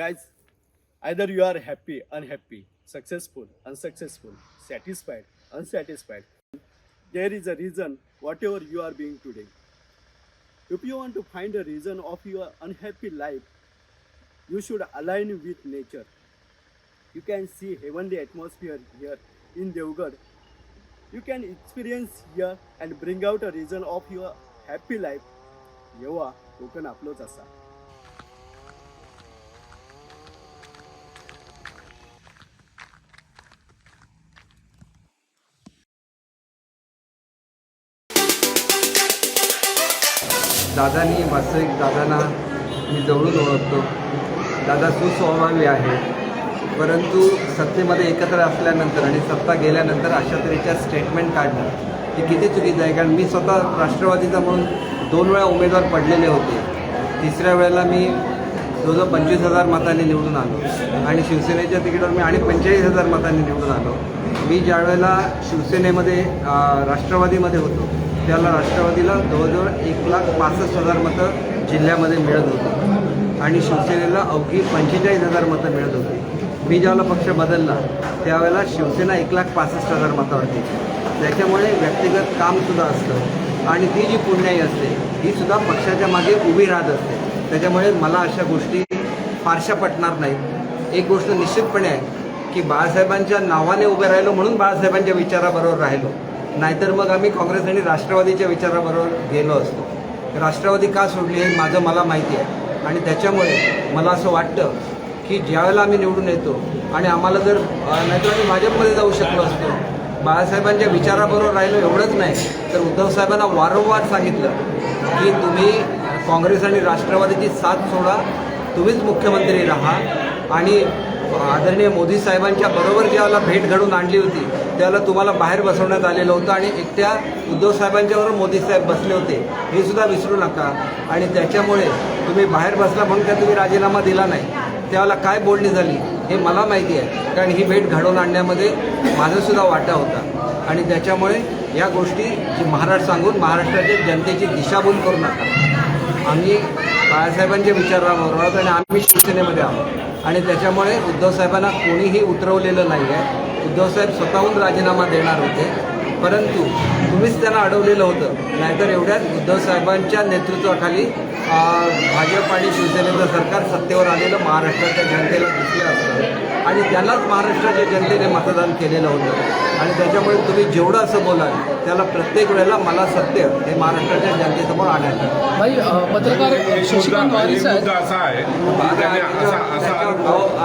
Guys, either you are happy, unhappy, successful, unsuccessful, satisfied, unsatisfied. There is a reason whatever you are being today. If you want to find a reason of your unhappy life, you should align with nature. You can see heavenly atmosphere here in Jagभर. You can experience here and bring out a reason of your happy life. येवा कोकण आपलोच असा. दादानी वास्तविक दादांना मी जवळून ओळखतो. दादा सुस्वभावी आहे, परंतु सत्तेमध्ये एकत्र असल्यानंतर आणि सत्ता गेल्यानंतर अशा तऱ्हेच्या स्टेटमेंट काढणं हे किती चुकीचं आहे. कारण मी स्वतः राष्ट्रवादीचा म्हणून 2 वेळा उमेदवार पडलेले होते. तिसऱ्या वेळेला मी जवळजवळ 25,000 मतांनी निवडून आलो आणि शिवसेनेच्या तिकीटावर मी आणि 45,000 मतांनी निवडून आलो. मी ज्या वेळेला शिवसेनेमध्ये राष्ट्रवादीमध्ये होतो त्याला राष्ट्रवादीला जवळजवळ 1,65,000 मतं जिल्ह्यामध्ये मिळत होती आणि शिवसेनेला अवघी 45,000 मतं मिळत होती. मी ज्यावेळेला पक्ष बदलला त्यावेळेला शिवसेना 1,65,000 मतावरती. त्याच्यामुळे व्यक्तिगत कामसुद्धा असतं आणि ती जी पुण्याई असते ही सुद्धा पक्षाच्या मागे उभी राहत असते. त्याच्यामुळे मला अशा गोष्टी फारशा पटणार नाहीत. एक गोष्ट निश्चितपणे आहे की बाळासाहेबांच्या नावाने उभे राहिलो म्हणून बाळासाहेबांच्या विचाराबरोबर राहिलो, नाहीतर मग आम्ही काँग्रेस आणि राष्ट्रवादीच्या विचाराबरोबर गेलो असतो. राष्ट्रवादी का सोडली हे माझं मला माहिती आहे आणि त्याच्यामुळे मला असं वाटतं की ज्यावेळेला आम्ही निवडून येतो आणि आम्हाला जर नाहीतर आम्ही भाजपमध्ये जाऊ शकलो असतो. बाळासाहेबांच्या विचाराबरोबर राहिलो एवढंच नाही तर उद्धव साहेबांना वारंवार सांगितलं की तुम्ही काँग्रेस आणि राष्ट्रवादीची साथ सोडा, तुम्हीच मुख्यमंत्री राहा. आणि आदरणीय मोदी साहेबांच्या बरोबर ज्यावेळेला भेट घडून आणली होती त्यावेळेला तुम्हाला बाहेर बसवण्यात आलेलं होतं आणि एकट्या उद्धव साहेबांच्याबरोबर मोदी साहेब बसले होते हे सुद्धा विसरू नका. आणि त्याच्यामुळे तुम्ही बाहेर बसला म्हणून काय तुम्ही राजीनामा दिला नाही. त्यावेळेला काय बोलणी झाली हे मला माहिती आहे, कारण ही भेट घडवून आणण्यामध्ये माझासुद्धा वाटा होता. आणि त्याच्यामुळे या गोष्टी जी सांगून महाराष्ट्राच्या जनतेची दिशाभूल करू नका. आम्ही बाळासाहेबांच्या विचाराबरोबर आहोत आणि आम्ही शिवसेनेमध्ये आहोत आणि त्याच्यामुळे उद्धव साहेबांना कोणीही उतरवलेलं नाही आहे. उद्धव साहेब स्वतःहून राजीनामा देणार होते, परंतु तुम्हीच त्यांना अडवलेलं होतं. नाहीतर एवढ्यात उद्धव साहेबांच्या नेतृत्वाखाली भाजप आणि शिवसेनेचं सरकार सत्तेवर आलेलं महाराष्ट्राच्या जनतेला दिसलं असतं आणि त्यालाच महाराष्ट्राच्या जनतेने मतदान केलेलं होतं. आणि त्याच्यामुळे तुम्ही जेवढं असं बोलाल त्याला प्रत्येक वेळेला मला सत्य हे महाराष्ट्राच्या जनतेसमोर आणायचं. भाई पत्रकार शशिकांत वारी साहेब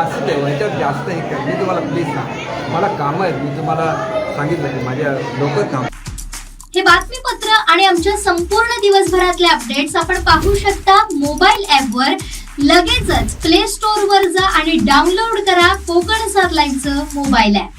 असं ते ह्याच्यात जास्त हे कर. मी तुम्हाला प्लीज सांग, मला कामं आहेत. मी तुम्हाला सांगितलं की माझ्या लोकं काम. हे बातमीपत्र आणि आमच्या संपूर्ण दिवसभरातले अपडेट्स आपण पाहू शकता मोबाईल ॲपवर. लगेचच प्ले स्टोअर वर जा आणि डाउनलोड करा कोकणसाद लाईव्हचं मोबाईल ॲप.